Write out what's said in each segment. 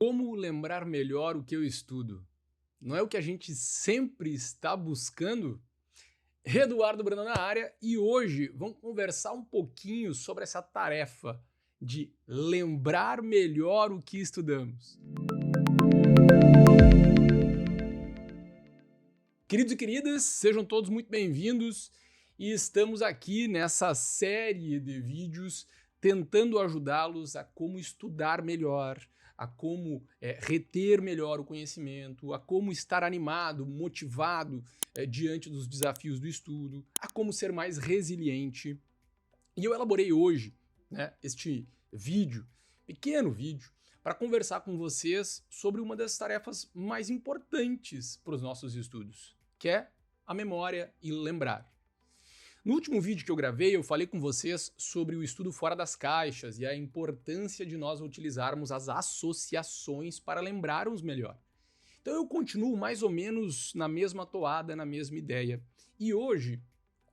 Como lembrar melhor o que eu estudo? Não é o que a gente sempre está buscando? Eduardo Brandão na área e hoje vamos conversar um pouquinho sobre essa tarefa de lembrar melhor o que estudamos. Queridos e queridas, sejam todos muito bem-vindos e estamos aqui nessa série de vídeos tentando ajudá-los a como estudar melhor, a como reter melhor o conhecimento, a como estar animado, motivado diante dos desafios do estudo, a como ser mais resiliente. E eu elaborei hoje este vídeo, pequeno vídeo, para conversar com vocês sobre uma das tarefas mais importantes para os nossos estudos, que é a memória e lembrar. No último vídeo que eu gravei, eu falei com vocês sobre o estudo fora das caixas e a importância de nós utilizarmos as associações para lembrarmos melhor. Então eu continuo mais ou menos na mesma toada, na mesma ideia. E hoje,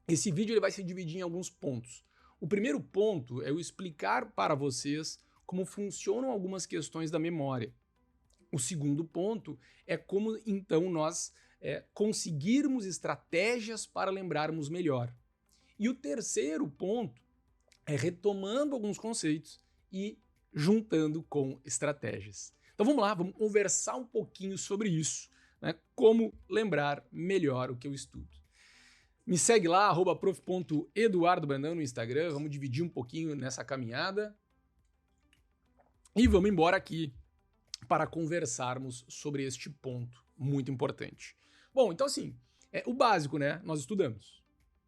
esse vídeo ele vai se dividir em alguns pontos. O primeiro ponto é eu explicar para vocês como funcionam algumas questões da memória. O segundo ponto é como então nós conseguirmos estratégias para lembrarmos melhor. E o terceiro ponto é retomando alguns conceitos e juntando com estratégias. Então vamos lá, vamos conversar um pouquinho sobre isso, né? Como lembrar melhor o que eu estudo. Me segue lá, @prof.eduardobrandão no Instagram, vamos dividir um pouquinho nessa caminhada. E vamos embora aqui para conversarmos sobre este ponto muito importante. Bom, então assim, o básico, né? Nós estudamos.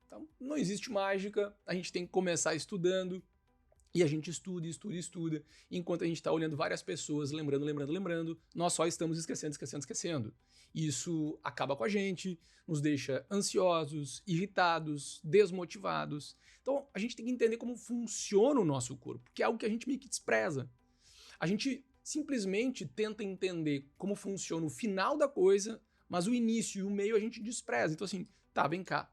Então, não existe mágica, a gente tem que começar estudando, e a gente estuda, enquanto a gente está olhando várias pessoas, lembrando, nós só estamos esquecendo. Isso acaba com a gente, nos deixa ansiosos, irritados, desmotivados. Então, a gente tem que entender como funciona o nosso corpo, que é algo que a gente meio que despreza. A gente simplesmente tenta entender como funciona o final da coisa, mas o início e o meio a gente despreza. Então assim, tá, vem cá.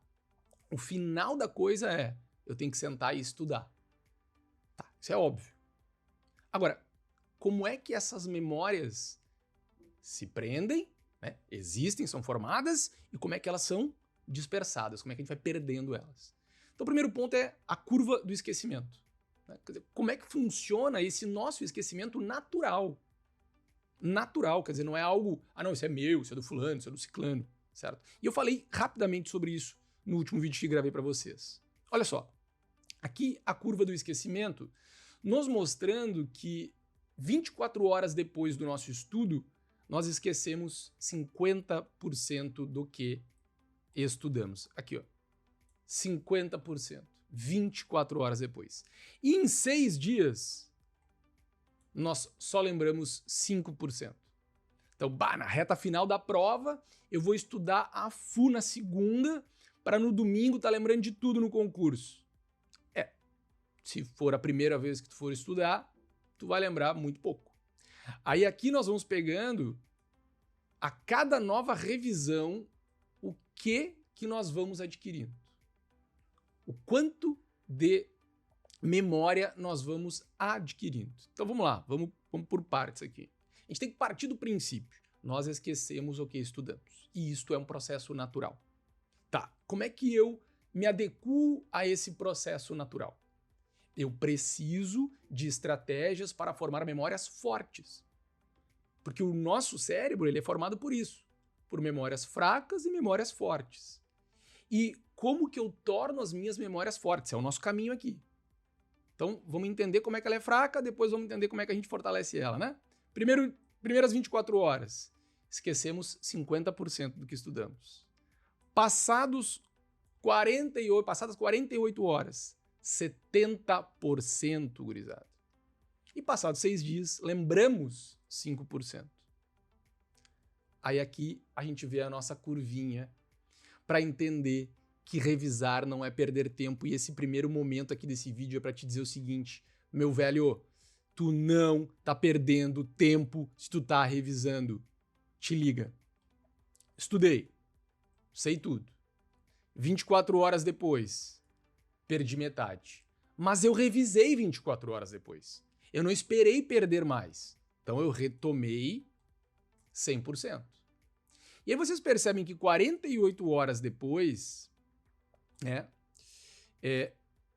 O final da coisa é, eu tenho que sentar e estudar. Tá, isso é óbvio. Agora, como é que essas memórias se prendem, né? Existem, são formadas, e como é que elas são dispersadas, como é que a gente vai perdendo elas? Então o primeiro ponto é a curva do esquecimento. Quer dizer, como é que funciona esse nosso esquecimento natural? Natural, quer dizer, não é algo, não, isso é meu, isso é do fulano, isso é do ciclano, certo? E eu falei rapidamente sobre isso no último vídeo que gravei para vocês. Olha só, aqui a curva do esquecimento, nos mostrando que 24 horas depois do nosso estudo, nós esquecemos 50% do que estudamos. Aqui, ó, 50%, 24 horas depois. E em 6 dias, nós só lembramos 5%. Então, na reta final da prova, eu vou estudar a full na segunda, para no domingo estar lembrando de tudo no concurso. Se for a primeira vez que tu for estudar, tu vai lembrar muito pouco. Aí aqui nós vamos pegando a cada nova revisão o que nós vamos adquirindo. O quanto de memória nós vamos adquirindo. Então vamos lá, vamos por partes aqui. A gente tem que partir do princípio. Nós esquecemos o que estudamos. E isto é um processo natural. Tá, como é que eu me adequo a esse processo natural? Eu preciso de estratégias para formar memórias fortes. Porque o nosso cérebro ele é formado por isso, por memórias fracas e memórias fortes. E como que eu torno as minhas memórias fortes? É o nosso caminho aqui. Então, vamos entender como é que ela é fraca, depois vamos entender como é que a gente fortalece ela, né? Primeiras 24 horas, esquecemos 50% do que estudamos. Passadas 48 horas, 70%, gurizada. E passados 6 dias, lembramos 5%. Aí aqui a gente vê a nossa curvinha para entender que revisar não é perder tempo, e esse primeiro momento aqui desse vídeo é para te dizer o seguinte, meu velho, tu não tá perdendo tempo se tu tá revisando. Te liga. Estudei. Sei tudo. 24 horas depois, perdi metade. Mas eu revisei 24 horas depois. Eu não esperei perder mais. Então eu retomei 100%. E aí vocês percebem que 48 horas depois, né,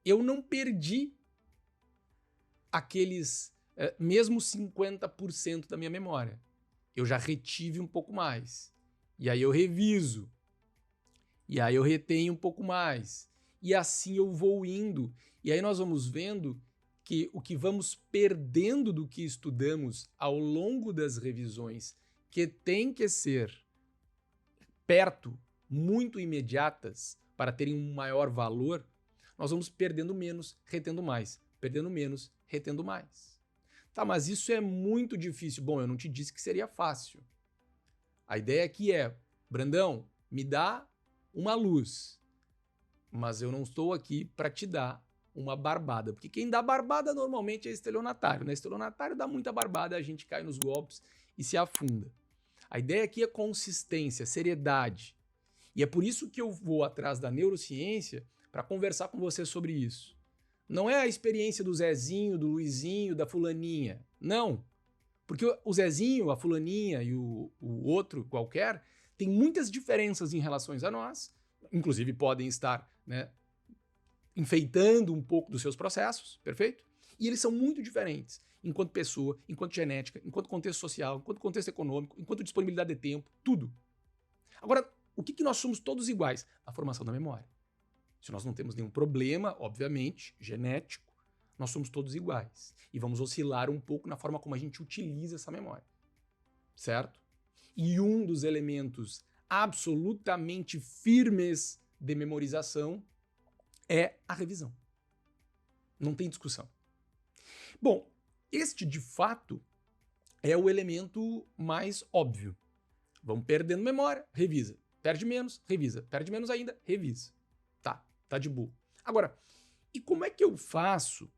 eu não perdi aqueles mesmo 50% da minha memória. Eu já retive um pouco mais. E aí eu reviso. E aí eu retenho um pouco mais. E assim eu vou indo. E aí nós vamos vendo que o que vamos perdendo do que estudamos ao longo das revisões, que tem que ser perto, muito imediatas, para terem um maior valor, nós vamos perdendo menos, retendo mais. Perdendo menos, retendo mais. Tá, mas isso é muito difícil. Bom, eu não te disse que seria fácil. A ideia aqui é, Brandão, me dá uma luz, mas eu não estou aqui para te dar uma barbada, porque quem dá barbada normalmente é estelionatário, né? Estelionatário dá muita barbada, a gente cai nos golpes e se afunda. A ideia aqui é consistência, seriedade. E é por isso que eu vou atrás da neurociência para conversar com você sobre isso. Não é a experiência do Zezinho, do Luizinho, da fulaninha. Não. Porque o Zezinho, a fulaninha e o outro qualquer tem muitas diferenças em relação a nós, inclusive podem estar, né, enfeitando um pouco dos seus processos, perfeito? E eles são muito diferentes enquanto pessoa, enquanto genética, enquanto contexto social, enquanto contexto econômico, enquanto disponibilidade de tempo, tudo. Agora, o que nós somos todos iguais? A formação da memória. Se nós não temos nenhum problema, obviamente, genético, nós somos todos iguais. E vamos oscilar um pouco na forma como a gente utiliza essa memória. Certo? E um dos elementos absolutamente firmes de memorização é a revisão. Não tem discussão. Bom, este de fato é o elemento mais óbvio. Vamos perdendo memória, revisa. Perde menos, revisa. Perde menos ainda, revisa. Tá de boa. Agora, e como é que eu faço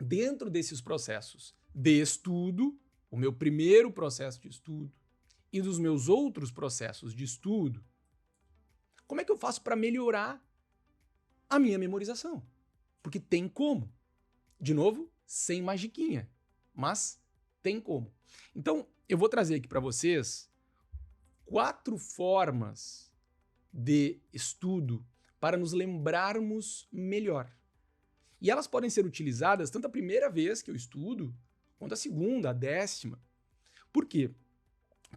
dentro desses processos de estudo, o meu primeiro processo de estudo e dos meus outros processos de estudo, como é que eu faço para melhorar a minha memorização? Porque tem como. De novo, sem magiquinha, mas tem como. Então, eu vou trazer aqui para vocês 4 formas de estudo para nos lembrarmos melhor. E elas podem ser utilizadas tanto a primeira vez que eu estudo, quanto a segunda, a 10ª. Por quê?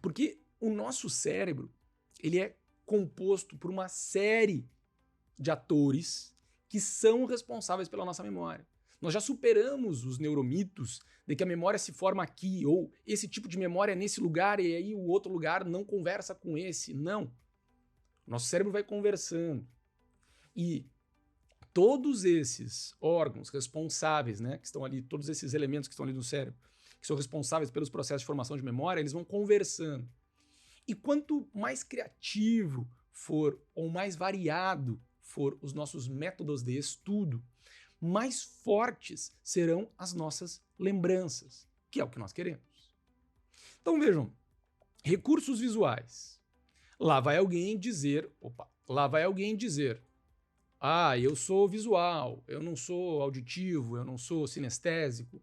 Porque o nosso cérebro, ele é composto por uma série de atores que são responsáveis pela nossa memória. Nós já superamos os neuromitos de que a memória se forma aqui, ou esse tipo de memória é nesse lugar e aí o outro lugar não conversa com esse. Não. Nosso cérebro vai conversando. E todos esses órgãos responsáveis, né, que estão ali, todos esses elementos que estão ali no cérebro, que são responsáveis pelos processos de formação de memória, eles vão conversando. E quanto mais criativo for, ou mais variado for os nossos métodos de estudo, mais fortes serão as nossas lembranças, que é o que nós queremos. Então vejam, recursos visuais. Lá vai alguém dizer, ah, eu sou visual, eu não sou auditivo, eu não sou sinestésico.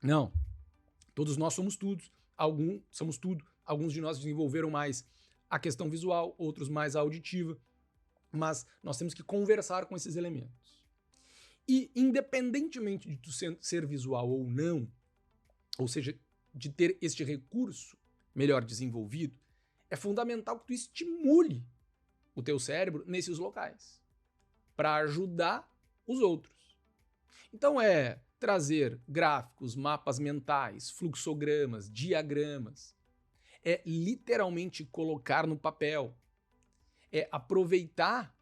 Não. Todos nós somos tudo. Alguns de nós desenvolveram mais a questão visual, outros mais a auditiva. Mas nós temos que conversar com esses elementos. E independentemente de tu ser visual ou não, ou seja, de ter este recurso melhor desenvolvido, é fundamental que tu estimule o teu cérebro nesses locais, para ajudar os outros. Então é trazer gráficos, mapas mentais, fluxogramas, diagramas. É literalmente colocar no papel. É aproveitar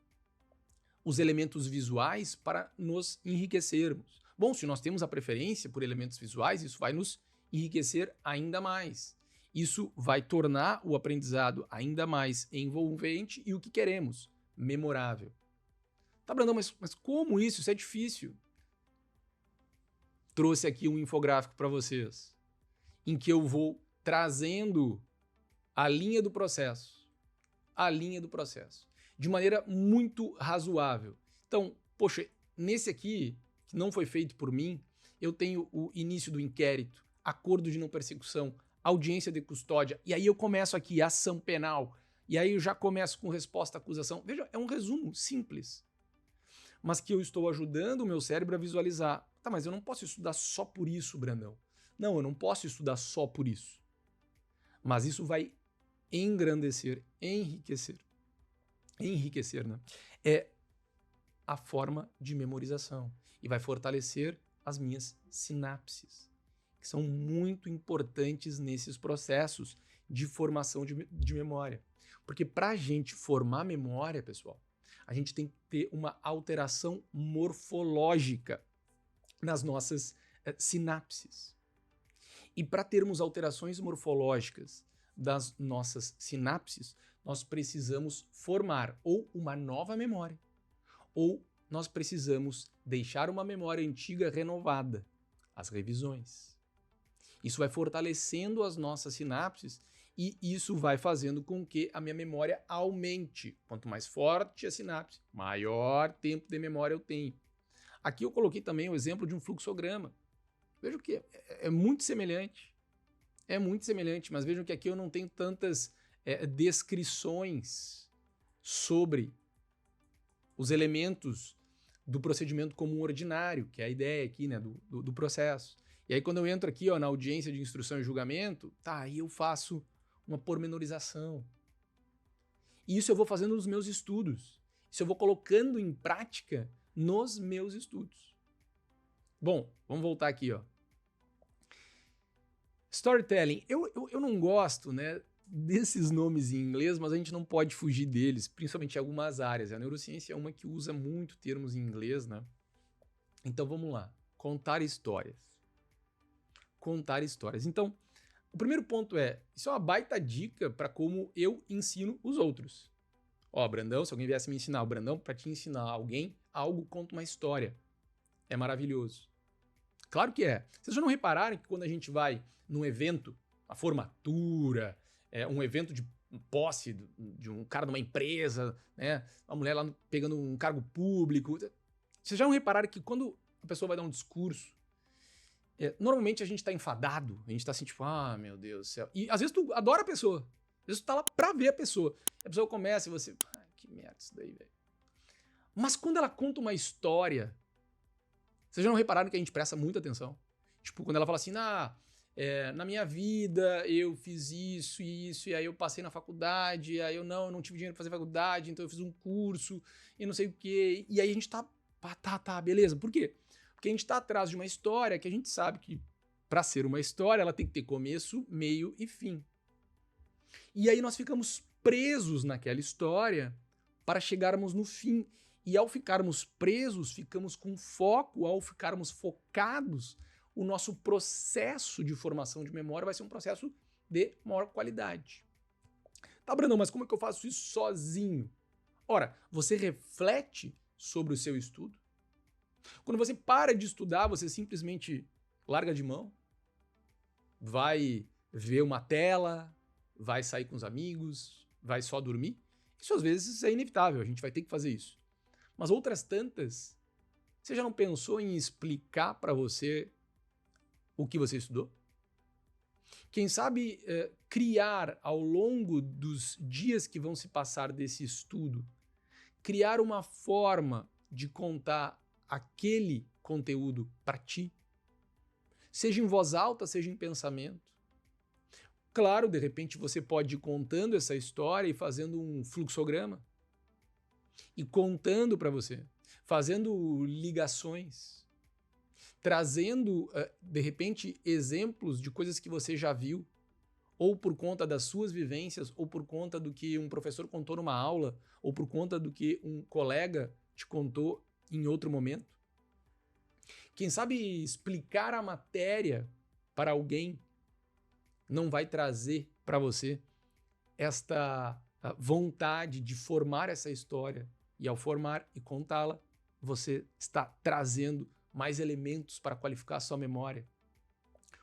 os elementos visuais para nos enriquecermos. Bom, se nós temos a preferência por elementos visuais, isso vai nos enriquecer ainda mais. Isso vai tornar o aprendizado ainda mais envolvente e o que queremos, memorável. Tá, Brandão, mas como isso? Isso é difícil. Trouxe aqui um infográfico para vocês, em que eu vou trazendo a linha do processo, de maneira muito razoável. Então, poxa, nesse aqui, que não foi feito por mim, eu tenho o início do inquérito acordo de não persecução, audiência de custódia, e aí eu começo aqui, ação penal, e aí eu já começo com resposta à acusação. Veja, é um resumo simples, mas que eu estou ajudando o meu cérebro a visualizar. Tá, mas eu não posso estudar só por isso, Brandão. Não, eu não posso estudar só por isso. Mas isso vai engrandecer, enriquecer, né? É a forma de memorização e vai fortalecer as minhas sinapses, que são muito importantes nesses processos de formação de memória. Porque para a gente formar memória, pessoal, a gente tem que ter uma alteração morfológica nas nossas sinapses. E para termos alterações morfológicas das nossas sinapses, nós precisamos formar ou uma nova memória, ou nós precisamos deixar uma memória antiga renovada, as revisões. Isso vai fortalecendo as nossas sinapses e isso vai fazendo com que a minha memória aumente. Quanto mais forte a sinapse, maior tempo de memória eu tenho. Aqui eu coloquei também o exemplo de um fluxograma. Vejam que é muito semelhante. É muito semelhante, mas vejam que aqui eu não tenho tantas descrições sobre os elementos do procedimento comum ordinário, que é a ideia aqui, né, do processo. E aí quando eu entro aqui, ó, na audiência de instrução e julgamento, tá, aí eu faço uma pormenorização. E isso eu vou fazendo nos meus estudos. Isso eu vou colocando em prática nos meus estudos. Bom, vamos voltar aqui, ó. Storytelling. Eu não gosto, né, desses nomes em inglês, mas a gente não pode fugir deles, principalmente em algumas áreas. A neurociência é uma que usa muito termos em inglês, né? Então vamos lá. Contar histórias. Contar histórias. Então, o primeiro ponto isso é uma baita dica para como eu ensino os outros. Ó, Brandão, se alguém viesse me ensinar, o Brandão, para te ensinar alguém algo, conta uma história. É maravilhoso. Claro que é. Vocês já não repararam que quando a gente vai num evento, a formatura, um evento de posse de um cara de uma empresa, né, uma mulher lá pegando um cargo público, vocês já não repararam que quando a pessoa vai dar um discurso, normalmente a gente tá enfadado, a gente tá assim tipo, ah, meu Deus do céu. E às vezes tu adora a pessoa, às vezes tu tá lá pra ver a pessoa. A pessoa começa e você, que merda isso daí, velho. Mas quando ela conta uma história, vocês já não repararam que a gente presta muita atenção? Tipo, quando ela fala assim, na minha vida eu fiz isso e isso, e aí eu passei na faculdade, e aí eu não tive dinheiro pra fazer faculdade, então eu fiz um curso, e não sei o quê. E aí a gente tá, beleza. Por quê? Porque a gente tá atrás de uma história que a gente sabe que, pra ser uma história, ela tem que ter começo, meio e fim. E aí nós ficamos presos naquela história para chegarmos no fim. E ao ficarmos presos, ficamos com foco, ao ficarmos focados, o nosso processo de formação de memória vai ser um processo de maior qualidade. Tá, Brandão, mas como é que eu faço isso sozinho? Ora, você reflete sobre o seu estudo. Quando você para de estudar, você simplesmente larga de mão, vai ver uma tela, vai sair com os amigos, vai só dormir. Isso às vezes é inevitável, a gente vai ter que fazer isso. Mas outras tantas, você já não pensou em explicar para você o que você estudou? Quem sabe criar ao longo dos dias que vão se passar desse estudo, criar uma forma de contar aquele conteúdo para ti, seja em voz alta, seja em pensamento. Claro, de repente você pode ir contando essa história e fazendo um fluxograma e contando para você, fazendo ligações, trazendo, de repente, exemplos de coisas que você já viu, ou por conta das suas vivências, ou por conta do que um professor contou numa aula, ou por conta do que um colega te contou em outro momento. Quem sabe explicar a matéria para alguém não vai trazer para você esta vontade de formar essa história. E ao formar e contá-la, você está trazendo mais elementos para qualificar a sua memória.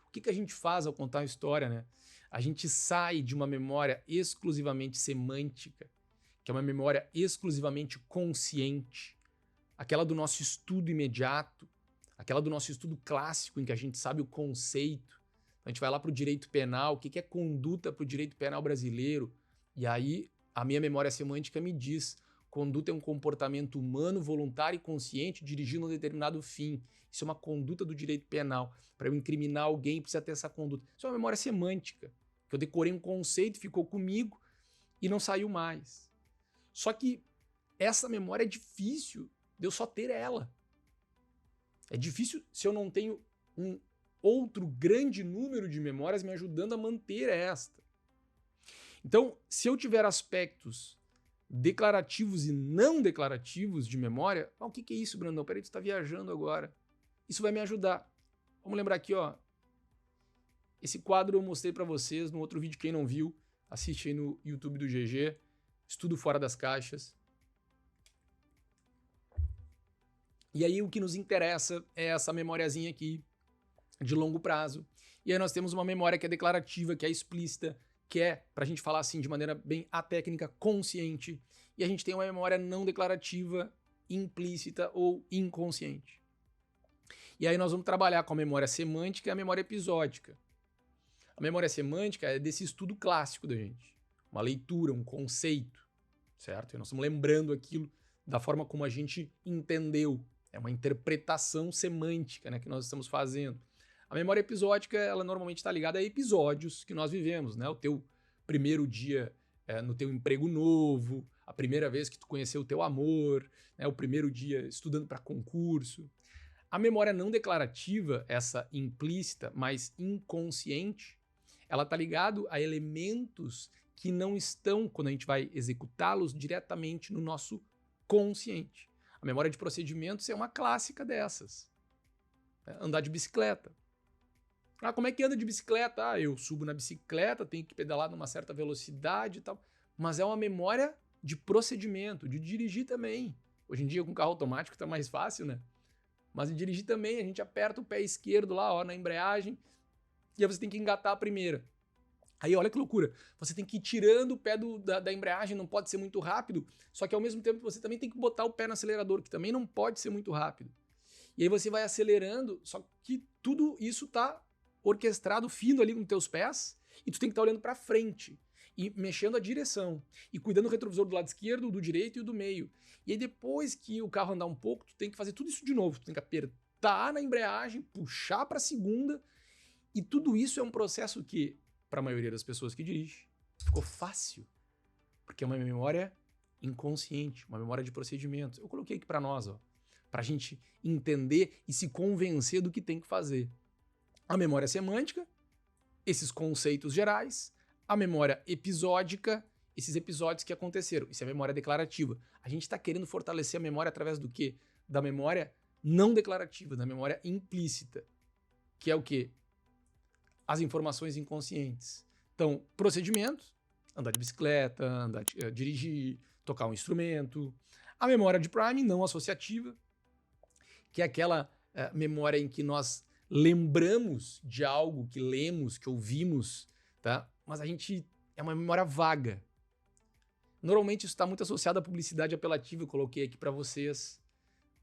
O que a gente faz ao contar uma história, né? A gente sai de uma memória exclusivamente semântica, que é uma memória exclusivamente consciente, aquela do nosso estudo imediato, aquela do nosso estudo clássico, em que a gente sabe o conceito, A gente vai lá para o direito penal, o que é conduta para o direito penal brasileiro? E aí a minha memória semântica me diz: conduta é um comportamento humano, voluntário e consciente dirigindo a um determinado fim. Isso é uma conduta do direito penal. Para eu incriminar alguém, precisa ter essa conduta. Isso é uma memória semântica, que eu decorei um conceito, ficou comigo e não saiu mais. Só que essa memória é difícil de eu só ter ela. É difícil se eu não tenho um outro grande número de memórias me ajudando a manter esta. Então, se eu tiver aspectos declarativos e não declarativos de memória, o que é isso, Brandão? Peraí, tu está viajando agora. Isso vai me ajudar. Vamos lembrar aqui, ó. Esse quadro eu mostrei para vocês no outro vídeo. Quem não viu, assiste aí no YouTube do GG. Estudo fora das caixas. E aí o que nos interessa é essa memoriazinha aqui de longo prazo. E aí nós temos uma memória que é declarativa, que é explícita, que é, pra gente falar assim de maneira bem atécnica, consciente. E a gente tem uma memória não declarativa, implícita ou inconsciente. E aí nós vamos trabalhar com a memória semântica e a memória episódica. A memória semântica é desse estudo clássico da gente. Uma leitura, um conceito, certo? E nós estamos lembrando aquilo da forma como a gente entendeu. É uma interpretação semântica, né, que nós estamos fazendo. A memória episódica, ela normalmente está ligada a episódios que nós vivemos, né? O teu primeiro dia no teu emprego novo, a primeira vez que tu conheceu o teu amor, né? O primeiro dia estudando para concurso. A memória não declarativa, essa implícita, mas inconsciente, ela está ligada a elementos que não estão, quando a gente vai executá-los, diretamente no nosso consciente. A memória de procedimentos é uma clássica dessas. Andar de bicicleta. Como é que anda de bicicleta? Eu subo na bicicleta, tenho que pedalar numa certa velocidade e tal. Mas é uma memória de procedimento, de dirigir também. Hoje em dia com carro automático tá mais fácil, né? Mas de dirigir também, a gente aperta o pé esquerdo lá, ó, na embreagem, e aí você tem que engatar a primeira. Aí olha que loucura, você tem que ir tirando o pé da embreagem, não pode ser muito rápido, só que ao mesmo tempo você também tem que botar o pé no acelerador, que também não pode ser muito rápido. E aí você vai acelerando, só que tudo isso tá orquestrado, fino ali com teus pés, e tu tem que estar olhando para frente, e mexendo a direção, e cuidando do retrovisor do lado esquerdo, do direito e do meio. E aí depois que o carro andar um pouco, tu tem que fazer tudo isso de novo, tu tem que apertar na embreagem, puxar para a segunda, e tudo isso é um processo que, para a maioria das pessoas que dirige, ficou fácil, porque é uma memória inconsciente, uma memória de procedimentos. Eu coloquei aqui para nós, ó, para a gente entender e se convencer do que tem que fazer. A memória semântica, esses conceitos gerais, a memória episódica, esses episódios que aconteceram. Isso é memória declarativa. A gente está querendo fortalecer a memória através do quê? Da memória não declarativa, da memória implícita, que é o quê? As informações inconscientes. Então, procedimentos, andar de bicicleta, dirigir, tocar um instrumento. A memória de Prime não associativa, que é aquela memória em que nós lembramos de algo que lemos, que ouvimos, tá? Mas a gente é uma memória vaga. Normalmente isso está muito associado à publicidade apelativa, eu coloquei aqui para vocês,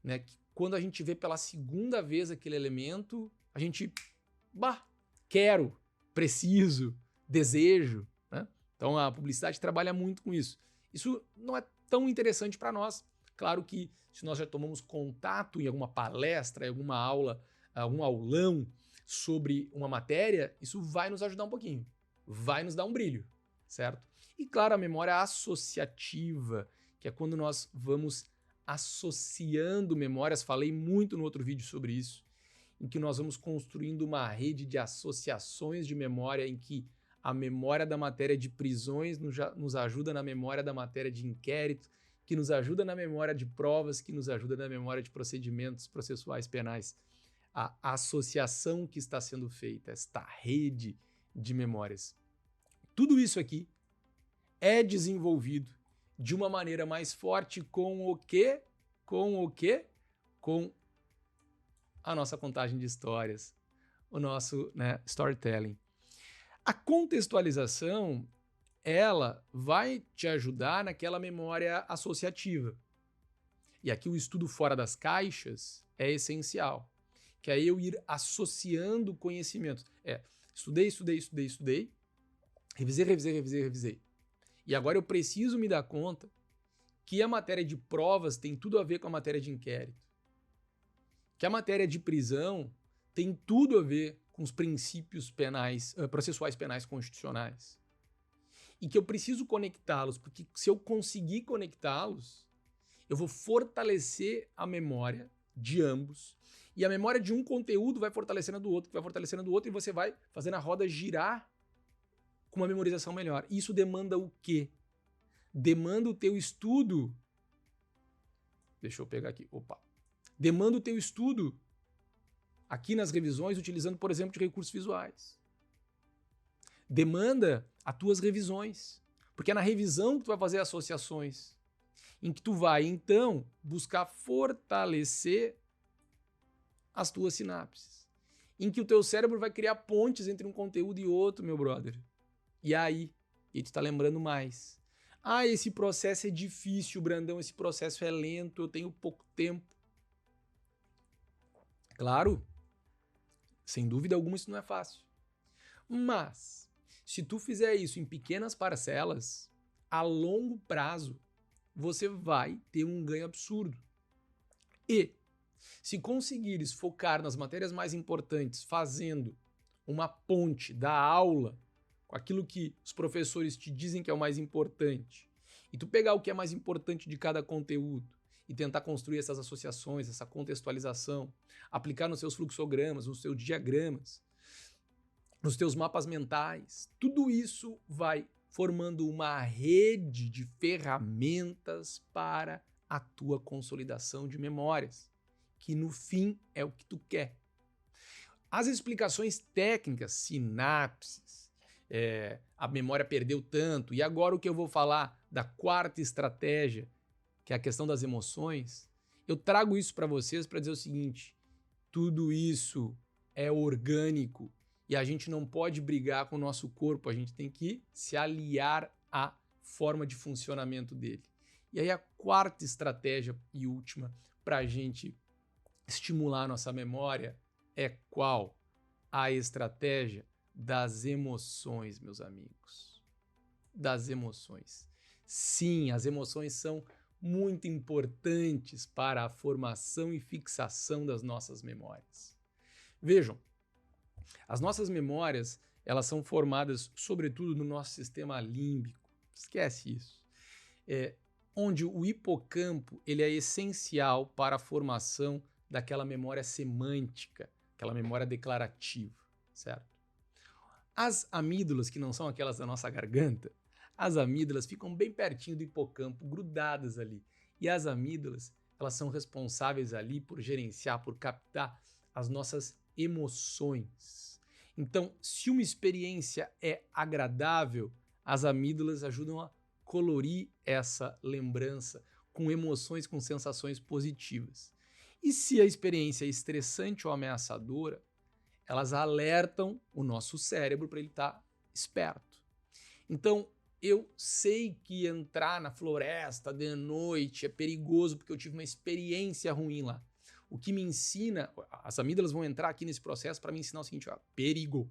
né? Que quando a gente vê pela segunda vez aquele elemento, a gente, quero, preciso, desejo, né? Então a publicidade trabalha muito com isso. Isso não é tão interessante para nós. Claro que se nós já tomamos contato em alguma palestra, em alguma aula, algum aulão sobre uma matéria, isso vai nos ajudar um pouquinho, vai nos dar um brilho, certo? E claro, a memória associativa, que é quando nós vamos associando memórias, falei muito no outro vídeo sobre isso, em que nós vamos construindo uma rede de associações de memória em que a memória da matéria de prisões nos ajuda na memória da matéria de inquérito, que nos ajuda na memória de provas, que nos ajuda na memória de procedimentos processuais penais. A associação que está sendo feita, esta rede de memórias. Tudo isso aqui é desenvolvido de uma maneira mais forte com o quê? Com o quê? Com a nossa contagem de histórias, o nosso, né, storytelling. A contextualização, ela vai te ajudar naquela memória associativa. E aqui o estudo fora das caixas é essencial, que é eu ir associando conhecimentos. Estudei. Revisei. E agora eu preciso me dar conta que a matéria de provas tem tudo a ver com a matéria de inquérito. Que a matéria de prisão tem tudo a ver com os princípios penais, processuais penais constitucionais. E que eu preciso conectá-los, porque se eu conseguir conectá-los, eu vou fortalecer a memória de ambos. E a memória de um conteúdo vai fortalecendo a do outro, e você vai fazendo a roda girar com uma memorização melhor. Isso demanda o quê? Demanda o teu estudo. Deixa eu pegar aqui. Demanda o teu estudo aqui nas revisões, utilizando, por exemplo, de recursos visuais. Demanda as tuas revisões. Porque é na revisão que tu vai fazer associações. Em que tu vai, então, buscar fortalecer as tuas sinapses. Em que o teu cérebro vai criar pontes entre um conteúdo e outro, meu brother. E aí? E tu tá lembrando mais. Ah, esse processo é difícil, Brandão, esse processo é lento, eu tenho pouco tempo. Claro, sem dúvida alguma isso não é fácil. Mas, se tu fizer isso em pequenas parcelas, a longo prazo, você vai ter um ganho absurdo. E, se conseguires focar nas matérias mais importantes, fazendo uma ponte da aula com aquilo que os professores te dizem que é o mais importante, e tu pegar o que é mais importante de cada conteúdo e tentar construir essas associações, essa contextualização, aplicar nos seus fluxogramas, nos seus diagramas, nos teus mapas mentais, tudo isso vai formando uma rede de ferramentas para a tua consolidação de memórias, que no fim é o que tu quer. As explicações técnicas, sinapses, a memória perdeu tanto, e agora o que eu vou falar da quarta estratégia, que é a questão das emoções, eu trago isso para vocês para dizer o seguinte: tudo isso é orgânico e a gente não pode brigar com o nosso corpo, a gente tem que se aliar à forma de funcionamento dele. E aí a quarta estratégia e última para a gente estimular a nossa memória é qual? A estratégia das emoções, meus amigos. Das emoções. Sim, as emoções são muito importantes para a formação e fixação das nossas memórias. Vejam, as nossas memórias, elas são formadas sobretudo no nosso sistema límbico. Esquece isso. Onde o hipocampo ele é essencial para a formação daquela memória semântica, aquela memória declarativa, certo? As amígdalas, que não são aquelas da nossa garganta, as amígdalas ficam bem pertinho do hipocampo, grudadas ali. E as amígdalas, elas são responsáveis ali por gerenciar, por captar as nossas emoções. Então, se uma experiência é agradável, as amígdalas ajudam a colorir essa lembrança com emoções, com sensações positivas. E se a experiência é estressante ou ameaçadora, elas alertam o nosso cérebro para ele estar esperto. Então, eu sei que entrar na floresta de noite é perigoso porque eu tive uma experiência ruim lá. O que me ensina, as amígdalas vão entrar aqui nesse processo para me ensinar o seguinte, ó, perigo.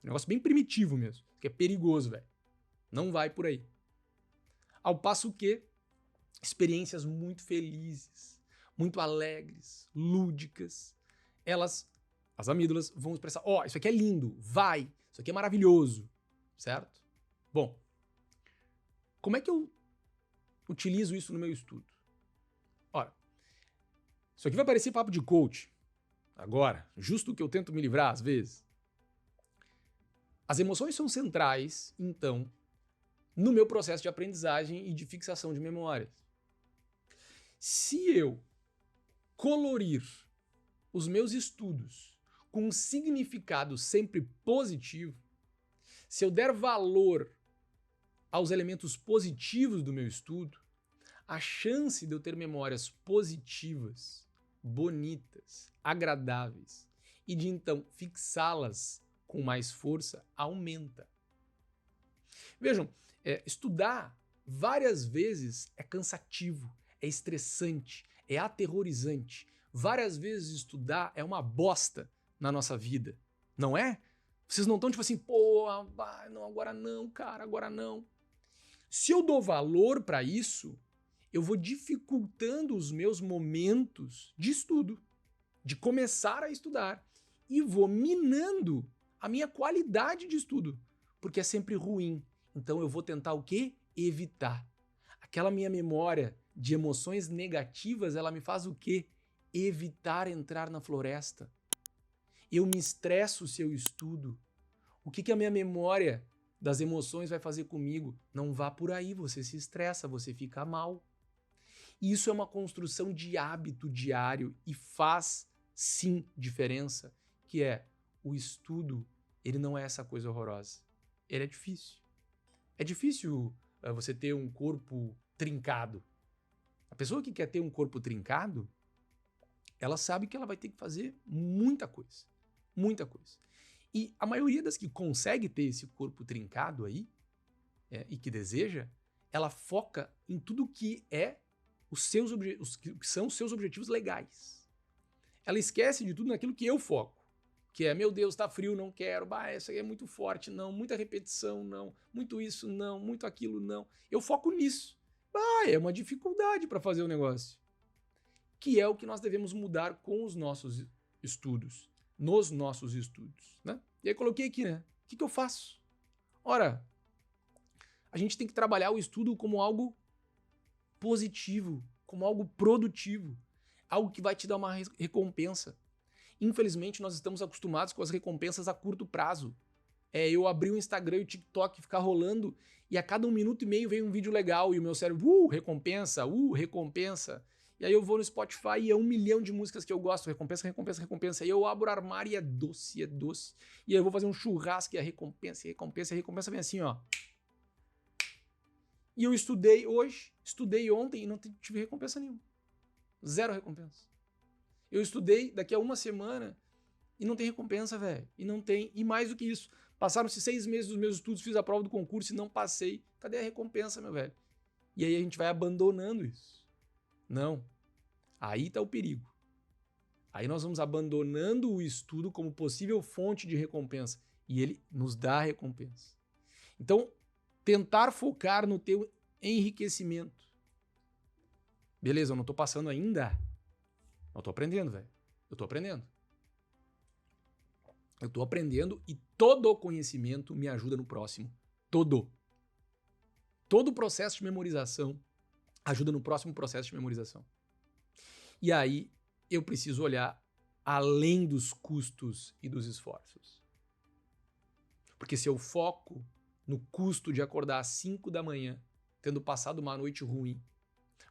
Um negócio bem primitivo mesmo, que é perigoso, velho. Não vai por aí. Ao passo que experiências muito felizes, muito alegres, lúdicas, as amígdalas vão expressar, ó, isso aqui é lindo, vai, isso aqui é maravilhoso, certo? Bom, como é que eu utilizo isso no meu estudo? Ora, isso aqui vai parecer papo de coach, agora, justo o que eu tento me livrar às vezes. As emoções são centrais, então, no meu processo de aprendizagem e de fixação de memórias. Se eu colorir os meus estudos com um significado sempre positivo, se eu der valor aos elementos positivos do meu estudo, a chance de eu ter memórias positivas, bonitas, agradáveis e de então fixá-las com mais força aumenta. Vejam, estudar várias vezes é cansativo, é estressante, é aterrorizante. Várias vezes estudar é uma bosta na nossa vida, não é? Vocês não estão tipo assim, pô, não, agora não, cara, agora não. Se eu dou valor para isso, eu vou dificultando os meus momentos de estudo, de começar a estudar, e vou minando a minha qualidade de estudo, porque é sempre ruim. Então eu vou tentar o quê? Evitar. Aquela minha memória de emoções negativas, ela me faz o quê? Evitar entrar na floresta. Eu me estresso se eu estudo. O que a minha memória das emoções vai fazer comigo? Não vá por aí, você se estressa, você fica mal. Isso é uma construção de hábito diário e faz sim diferença, que é o estudo, ele não é essa coisa horrorosa. Ele é difícil. É difícil você ter um corpo trincado. A pessoa que quer ter um corpo trincado, ela sabe que ela vai ter que fazer muita coisa. Muita coisa. E a maioria das que consegue ter esse corpo trincado aí, e que deseja, ela foca em tudo que é que são os seus objetivos legais. Ela esquece de tudo naquilo que eu foco. Que é, meu Deus, tá frio, não quero, isso aí é muito forte, não, muita repetição, não, muito isso, não, muito aquilo, não. Eu foco nisso. É uma dificuldade para fazer o negócio. Que é o que nós devemos mudar com os nossos estudos, nos nossos estudos, né? E aí coloquei aqui, né? O que eu faço? Ora, a gente tem que trabalhar o estudo como algo positivo, como algo produtivo, algo que vai te dar uma recompensa. Infelizmente, nós estamos acostumados com as recompensas a curto prazo. Eu abrir o Instagram e o TikTok, ficar rolando, e a cada 1 minuto e meio vem um vídeo legal, e o meu cérebro, recompensa, recompensa. E aí eu vou no Spotify e é 1 milhão de músicas que eu gosto, recompensa, recompensa, recompensa. E eu abro o armário e é doce, é doce. E aí eu vou fazer um churrasco e é recompensa, recompensa, recompensa vem assim, ó. E eu estudei hoje, estudei ontem e não tive recompensa nenhuma. 0 recompensa. Eu estudei daqui a 1 semana e não tem recompensa, velho. E não tem. E mais do que isso, passaram-se 6 meses dos meus estudos, fiz a prova do concurso e não passei. Cadê a recompensa, meu velho? E aí a gente vai abandonando isso. Não. Aí tá o perigo. Aí nós vamos abandonando o estudo como possível fonte de recompensa. E ele nos dá recompensa. Então, tentar focar no teu enriquecimento. Beleza, eu não tô passando ainda. Eu tô aprendendo, velho. Eu tô aprendendo. Eu tô aprendendo e todo o conhecimento me ajuda no próximo. Todo. Todo o processo de memorização ajuda no próximo processo de memorização. E aí eu preciso olhar além dos custos e dos esforços. Porque se eu foco no custo de acordar às 5 da manhã, tendo passado uma noite ruim,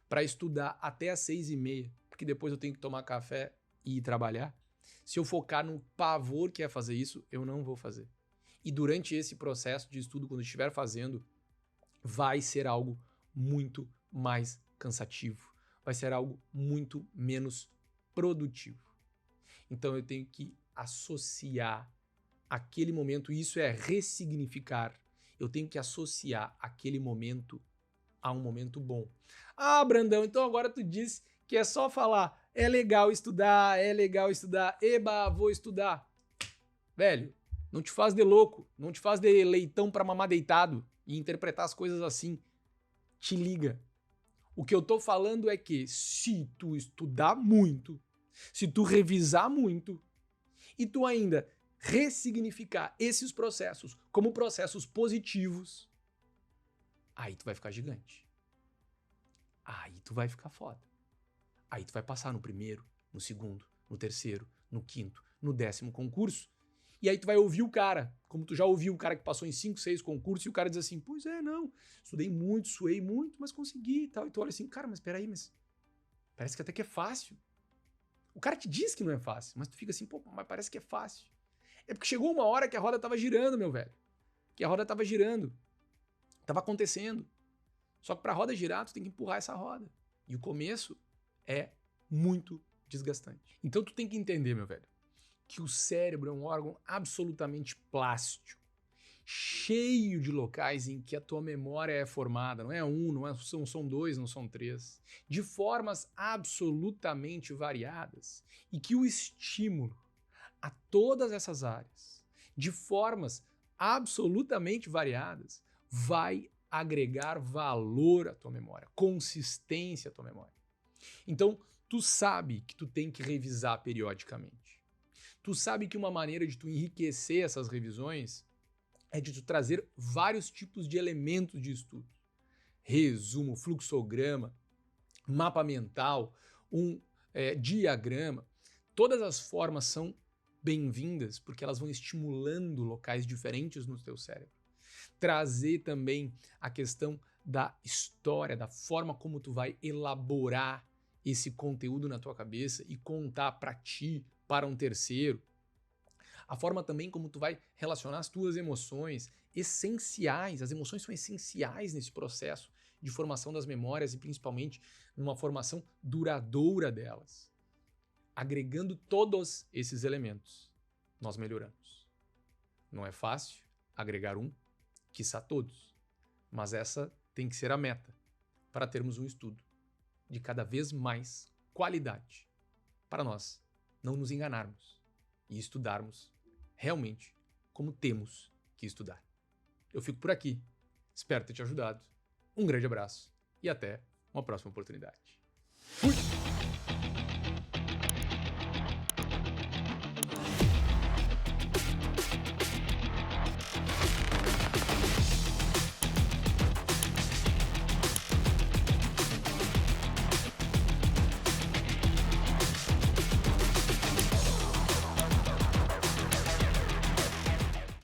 para estudar até às 6h30, porque depois eu tenho que tomar café e ir trabalhar, se eu focar no pavor que é fazer isso, eu não vou fazer. E durante esse processo de estudo, quando eu estiver fazendo, vai ser algo muito mais cansativo. Vai ser algo muito menos produtivo. Então eu tenho que associar aquele momento, e isso é ressignificar. Eu tenho que associar aquele momento a um momento bom. Ah, Brandão, então agora tu diz que é só falar, é legal estudar, eba, vou estudar. Velho, não te faz de louco, não te faz de leitão pra mamar deitado e interpretar as coisas assim. Te liga. O que eu tô falando é que se tu estudar muito, se tu revisar muito e tu ainda ressignificar esses processos como processos positivos, aí tu vai ficar gigante. Aí tu vai ficar foda. Aí tu vai passar no primeiro, no segundo, no terceiro, no quinto, no 10º concurso. E aí tu vai ouvir o cara, como tu já ouviu o cara que passou em 5, 6 concursos, e o cara diz assim, pois é, não, estudei muito, suei muito, mas consegui e tal. E tu olha assim, cara, mas peraí, mas parece que até que é fácil. O cara te diz que não é fácil, mas tu fica assim, pô, mas parece que é fácil. É porque chegou uma hora que a roda tava girando, meu velho. Que a roda tava girando. Tava acontecendo. Só que pra roda girar, tu tem que empurrar essa roda. E o começo é muito desgastante. Então tu tem que entender, meu velho, que o cérebro é um órgão absolutamente plástico, cheio de locais em que a tua memória é formada. Não é um, são 2, não são 3. De formas absolutamente variadas. E que o estímulo a todas essas áreas, de formas absolutamente variadas, vai agregar valor à tua memória, consistência à tua memória. Então, tu sabe que tu tem que revisar periodicamente. Tu sabe que uma maneira de tu enriquecer essas revisões é de tu trazer vários tipos de elementos de estudo. Resumo, fluxograma, mapa mental, diagrama. Todas as formas são bem-vindas porque elas vão estimulando locais diferentes no teu cérebro. Trazer também a questão da história, da forma como tu vai elaborar esse conteúdo na tua cabeça e contar para ti, para um terceiro. A forma também como tu vai relacionar as tuas emoções, essenciais. As emoções são essenciais nesse processo de formação das memórias e principalmente numa formação duradoura delas. Agregando todos esses elementos, nós melhoramos. Não é fácil agregar um, quiçá todos, mas essa tem que ser a meta para termos um estudo de cada vez mais qualidade, para nós não nos enganarmos e estudarmos realmente como temos que estudar. Eu fico por aqui, espero ter te ajudado. Um grande abraço e até uma próxima oportunidade. Fui!